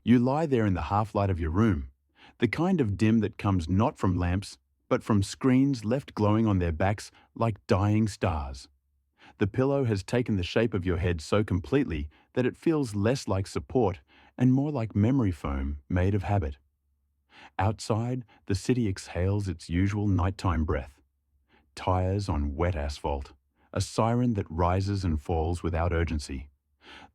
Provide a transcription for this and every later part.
You lie there in the half-light of your room, the kind of dim that comes not from lamps, but from screens left glowing on their backs like dying stars. The pillow has taken the shape of your head so completely that it feels less like support and more like memory foam made of habit. Outside, the city exhales its usual nighttime breath. Tires on wet asphalt, a siren that rises and falls without urgency,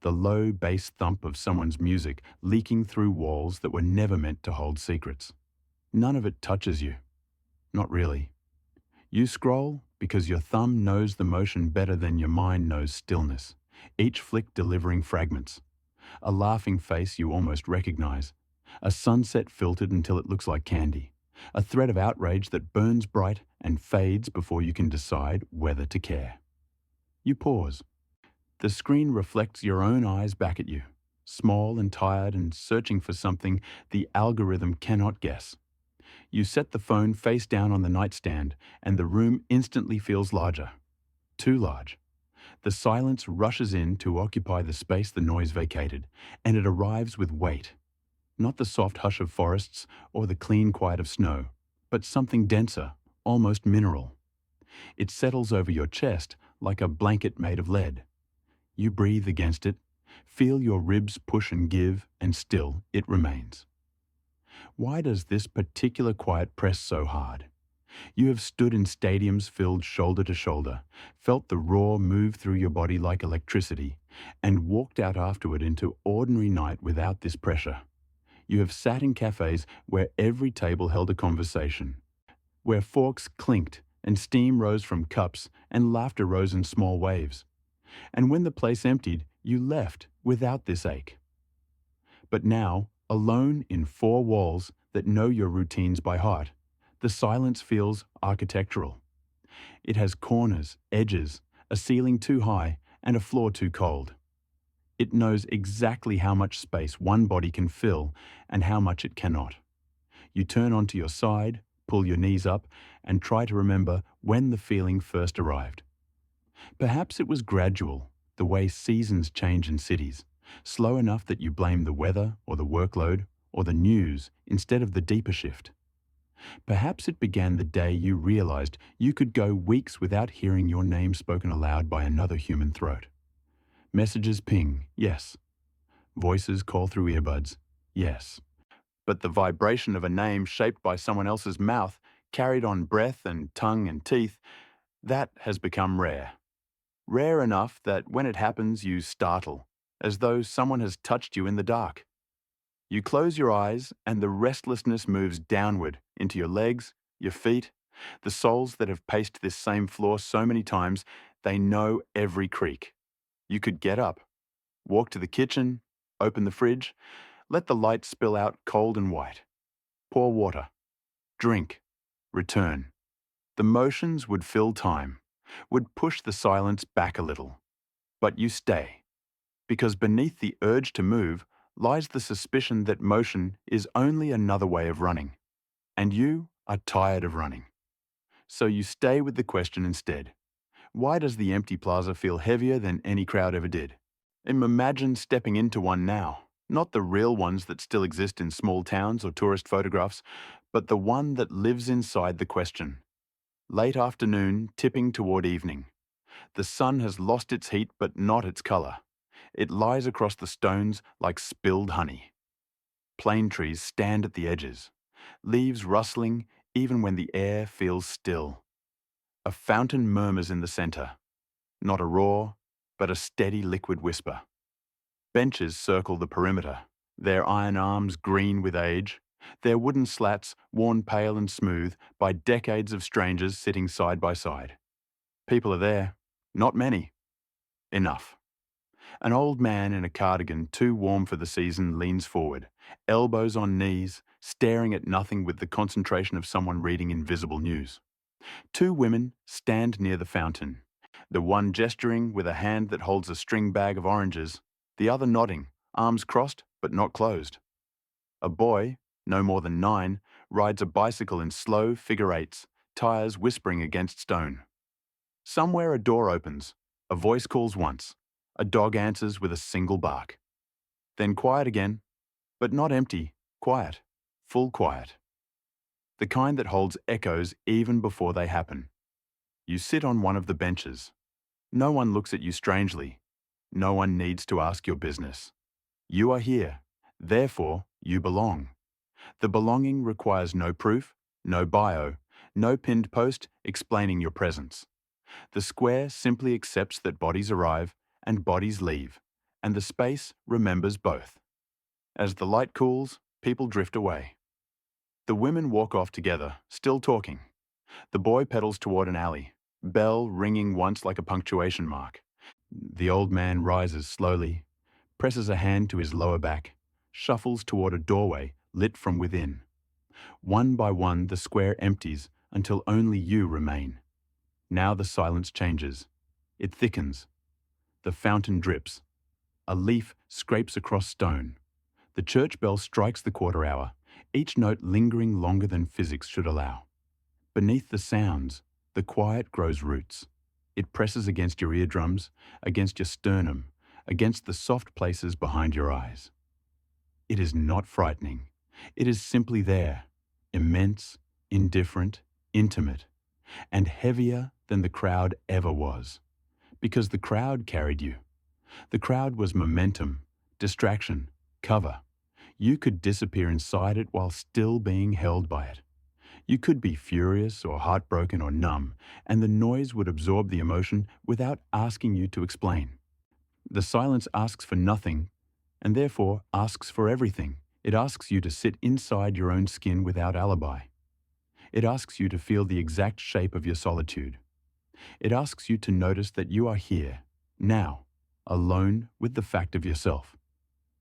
the low bass thump of someone's music leaking through walls that were never meant to hold secrets. None of it touches you. Not really. You scroll because your thumb knows the motion better than your mind knows stillness, each flick delivering fragments. A laughing face you almost recognize, a sunset filtered until it looks like candy, a thread of outrage that burns bright and fades before you can decide whether to care. You pause. The screen reflects your own eyes back at you, small and tired and searching for something the algorithm cannot guess. You set the phone face down on the nightstand, and the room instantly feels larger. Too large. The silence rushes in to occupy the space the noise vacated, and it arrives with weight. Not the soft hush of forests or the clean quiet of snow, but something denser, almost mineral. It settles over your chest like a blanket made of lead. You breathe against it, feel your ribs push and give, and still it remains. Why does this particular quiet press so hard? You have stood in stadiums filled shoulder to shoulder, felt the roar move through your body like electricity, and walked out afterward into ordinary night without this pressure. You have sat in cafes where every table held a conversation, where forks clinked and steam rose from cups and laughter rose in small waves. And when the place emptied, you left without this ache. But now, alone in four walls that know your routines by heart, the silence feels architectural. It has corners, edges, a ceiling too high, and a floor too cold. It knows exactly how much space one body can fill and how much it cannot. You turn onto your side, pull your knees up, and try to remember when the feeling first arrived. Perhaps it was gradual, the way seasons change in cities, slow enough that you blame the weather or the workload or the news instead of the deeper shift. Perhaps it began the day you realized you could go weeks without hearing your name spoken aloud by another human throat. Messages ping, yes. Voices call through earbuds, yes. But the vibration of a name shaped by someone else's mouth, carried on breath and tongue and teeth, that has become rare. Rare enough that when it happens you startle, as though someone has touched you in the dark. You close your eyes and the restlessness moves downward into your legs, your feet, the soles that have paced this same floor so many times, they know every creak. You could get up, walk to the kitchen, open the fridge, let the light spill out cold and white. Pour water, drink, return. The motions would fill time, would push the silence back a little. But you stay, because beneath the urge to move lies the suspicion that motion is only another way of running. And you are tired of running. So you stay with the question instead. Why does the empty plaza feel heavier than any crowd ever did? Imagine stepping into one now, not the real ones that still exist in small towns or tourist photographs, but the one that lives inside the question. Late afternoon, tipping toward evening. The sun has lost its heat but not its color. It lies across the stones like spilled honey. Plane trees stand at the edges, leaves rustling even when the air feels still. A fountain murmurs in the center, not a roar, but a steady liquid whisper. Benches circle the perimeter, their iron arms green with age, their wooden slats worn pale and smooth by decades of strangers sitting side by side. People are there, not many. Enough. An old man in a cardigan too warm for the season leans forward, elbows on knees, staring at nothing with the concentration of someone reading invisible news. Two women stand near the fountain, the one gesturing with a hand that holds a string bag of oranges, the other nodding, arms crossed but not closed. A boy, no more than 9, rides a bicycle in slow figure eights, tires whispering against stone. Somewhere a door opens, a voice calls once, a dog answers with a single bark. Then quiet again, But not empty, quiet, full quiet. The kind that holds echoes even before they happen. You sit on one of the benches. No one looks at you strangely. No one needs to ask your business. You are here. Therefore, you belong. The belonging requires no proof, no bio, no pinned post explaining your presence. The square simply accepts that bodies arrive and bodies leave, and the space remembers both. As the light cools, people drift away. The women walk off together, still talking. The boy pedals toward an alley, bell ringing once like a punctuation mark. The old man rises slowly, presses a hand to his lower back, shuffles toward a doorway lit from within. One by one, the square empties until only you remain. Now the silence changes. It thickens. The fountain drips. A leaf scrapes across stone. The church bell strikes the quarter hour, each note lingering longer than physics should allow. Beneath the sounds, the quiet grows roots. It presses against your eardrums, against your sternum, against the soft places behind your eyes. It is not frightening. It is simply there, immense, indifferent, intimate, and heavier than the crowd ever was. Because the crowd carried you. The crowd was momentum, distraction, cover. You could disappear inside it while still being held by it. You could be furious or heartbroken or numb, and the noise would absorb the emotion without asking you to explain. The silence asks for nothing, and therefore asks for everything. It asks you to sit inside your own skin without alibi. It asks you to feel the exact shape of your solitude. It asks you to notice that you are here, now, alone with the fact of yourself.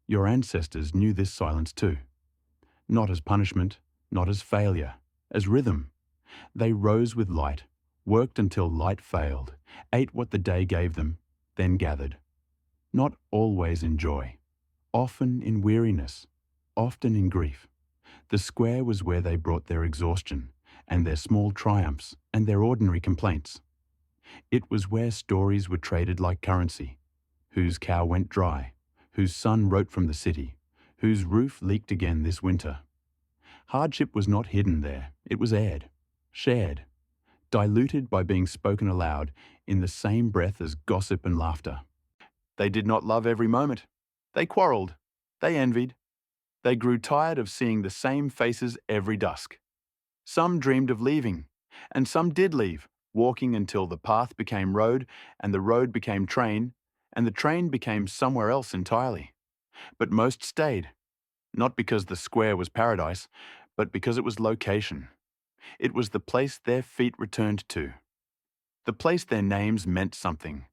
Your ancestors knew this silence too. Not as punishment, not as failure, as rhythm. They rose with light, worked until light failed, ate what the day gave them, then gathered. Not always in joy, often in weariness, often in grief. The square was where they brought their exhaustion, and their small triumphs, and their ordinary complaints. It was where stories were traded like currency. Whose cow went dry, whose son wrote from the city, whose roof leaked again this winter. Hardship was not hidden there, it was aired, shared, diluted by being spoken aloud in the same breath as gossip and laughter. They did not love every moment. They quarreled. They envied. They grew tired of seeing the same faces every dusk. Some dreamed of leaving, and some did leave, walking until the path became road, and the road became train, and the train became somewhere else entirely. But most stayed, not because the square was paradise, but because it was location. It was the place their feet returned to. The place their names meant something.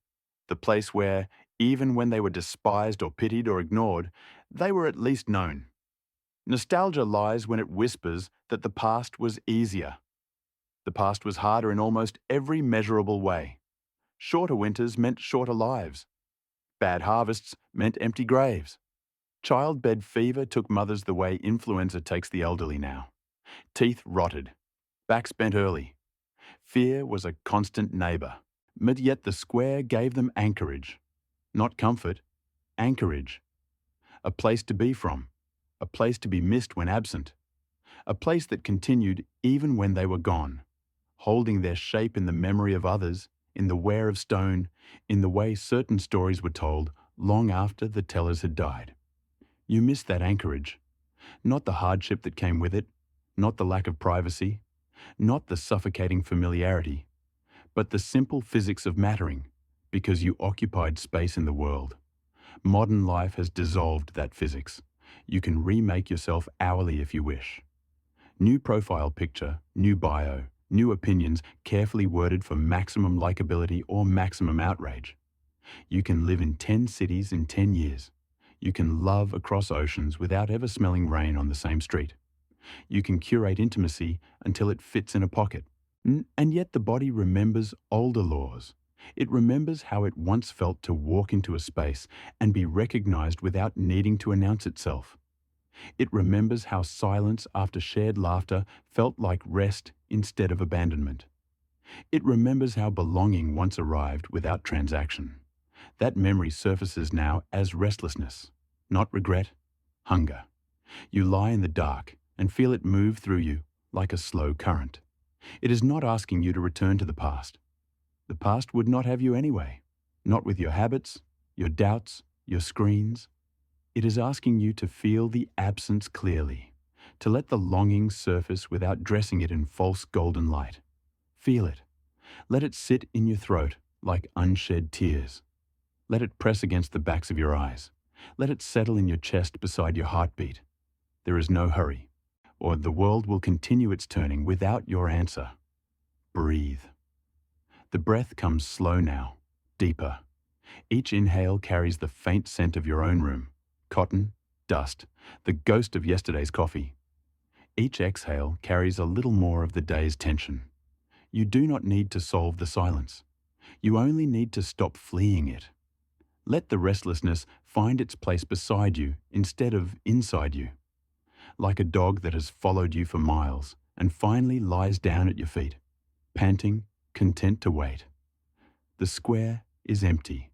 The place where, even when they were despised or pitied or ignored, they were at least known. Nostalgia lies when it whispers that the past was easier. The past was harder in almost every measurable way. Shorter winters meant shorter lives. Bad harvests meant empty graves. Childbed fever took mothers the way influenza takes the elderly now. Teeth rotted. Backs bent early. Fear was a constant neighbour. But yet the square gave them anchorage. Not comfort, anchorage. A place to be from. A place to be missed when absent. A place that continued even when they were gone, holding their shape in the memory of others, in the wear of stone, in the way certain stories were told long after the tellers had died. You miss that anchorage. Not the hardship that came with it, not the lack of privacy, not the suffocating familiarity, but the simple physics of mattering, because you occupied space in the world. Modern life has dissolved that physics. You can remake yourself hourly if you wish. New profile picture, new bio, new opinions carefully worded for maximum likability or maximum outrage. You can live in 10 cities in 10 years. You can love across oceans without ever smelling rain on the same street. You can curate intimacy until it fits in a pocket. And yet the body remembers older laws. It remembers how it once felt to walk into a space and be recognized without needing to announce itself. It remembers how silence after shared laughter felt like rest instead of abandonment. It remembers how belonging once arrived without transaction. That memory surfaces now as restlessness, not regret, hunger. You lie in the dark and feel it move through you like a slow current. It is not asking you to return to the past. The past would not have you anyway, not with your habits, your doubts, your screens. It is asking you to feel the absence clearly, to let the longing surface without dressing it in false golden light. Feel it. Let it sit in your throat like unshed tears. Let it press against the backs of your eyes. Let it settle in your chest beside your heartbeat. There is no hurry, or the world will continue its turning without your answer. Breathe. The breath comes slow now, deeper. Each inhale carries the faint scent of your own room, cotton, dust, the ghost of yesterday's coffee. Each exhale carries a little more of the day's tension. You do not need to solve the silence. You only need to stop fleeing it. Let the restlessness find its place beside you instead of inside you. Like a dog that has followed you for miles and finally lies down at your feet, panting, content to wait. The square is empty.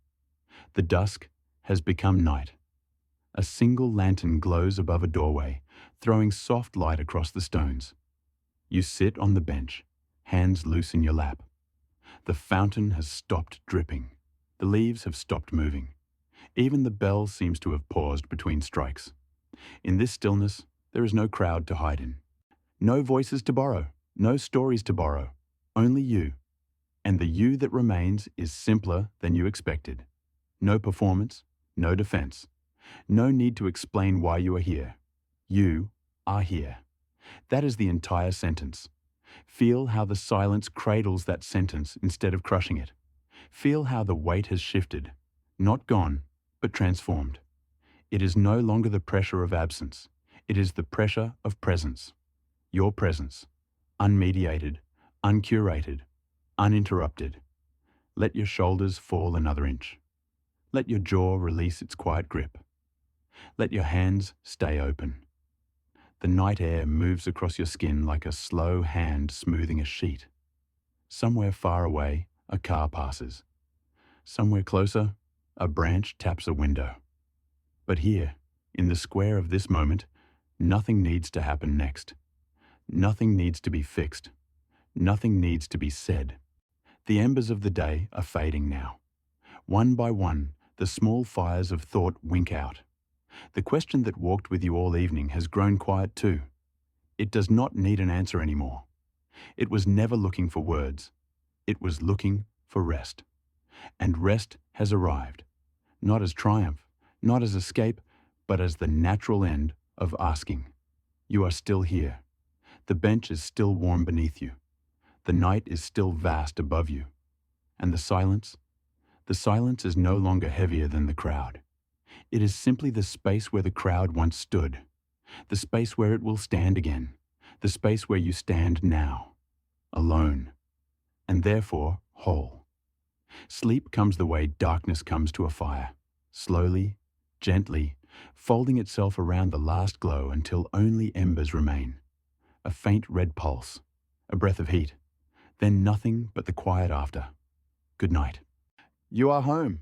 The dusk has become night. A single lantern glows above a doorway, throwing soft light across the stones. You sit on the bench, hands loose in your lap. The fountain has stopped dripping. The leaves have stopped moving. Even the bell seems to have paused between strikes. In this stillness, there is no crowd to hide in. No voices to borrow, no stories to borrow, only you. And the you that remains is simpler than you expected. No performance, no defense. No need to explain why you are here. You are here. That is the entire sentence. Feel how the silence cradles that sentence instead of crushing it. Feel how the weight has shifted, not gone, but transformed. It is no longer the pressure of absence. It is the pressure of presence. Your presence, unmediated, uncurated, uninterrupted. Let your shoulders fall another inch. Let your jaw release its quiet grip. Let your hands stay open. The night air moves across your skin like a slow hand smoothing a sheet. Somewhere far away, a car passes. Somewhere closer, a branch taps a window. But here, in the square of this moment, nothing needs to happen next. Nothing needs to be fixed. Nothing needs to be said. The embers of the day are fading now. One by one, the small fires of thought wink out. The question that walked with you all evening has grown quiet too. It does not need an answer anymore. It was never looking for words. It was looking for rest. And rest has arrived, not as triumph, not as escape, but as the natural end of asking. You are still here. The bench is still warm beneath you. The night is still vast above you. And the silence is no longer heavier than the crowd. It is simply the space where the crowd once stood, the space where it will stand again, the space where you stand now, alone, and therefore whole. Sleep comes the way darkness comes to a fire, slowly, gently, folding itself around the last glow until only embers remain. A faint red pulse, a breath of heat, then nothing but the quiet after. Good night. You are home.